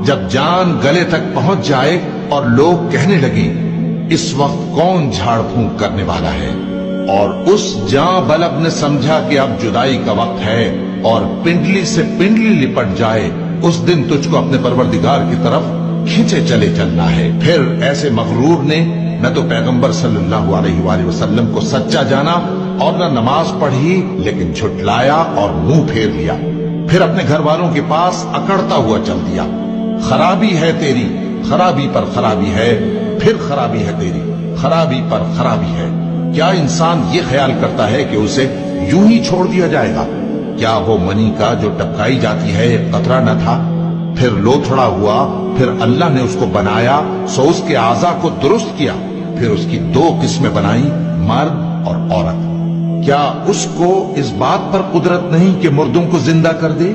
جب جان گلے تک پہنچ جائے اور لوگ کہنے لگیں اس وقت کون جھاڑ پھونک کرنے والا ہے، اور اس جاں بلب نے سمجھا کہ اب جدائی کا وقت ہے اور پنڈلی سے پنڈلی لپٹ جائے، اس دن تجھ کو اپنے پروردگار کی طرف کھینچے چلے چلنا ہے۔ پھر ایسے مغرور نے نہ تو پیغمبر صلی اللہ علیہ وآلہ وسلم کو سچا جانا اور نہ نماز پڑھی، لیکن جھٹلایا اور منہ پھیر لیا، پھر اپنے گھر والوں کے پاس اکڑتا ہوا چل دیا۔ خرابی ہے تیری، خرابی پر خرابی ہے، پھر خرابی ہے تیری، خرابی پر خرابی ہے۔ کیا انسان یہ خیال کرتا ہے کہ اسے یوں ہی چھوڑ دیا جائے گا؟ کیا وہ منی کا جو ٹپکائی جاتی ہے ایک قطرہ نہ تھا، پھر لوتھڑا ہوا، پھر اللہ نے اس کو بنایا سو اس کے اعضاء کو درست کیا، پھر اس کی دو قسمیں بنائیں، مرد اور عورت۔ کیا اس کو اس بات پر قدرت نہیں کہ مردوں کو زندہ کر دے؟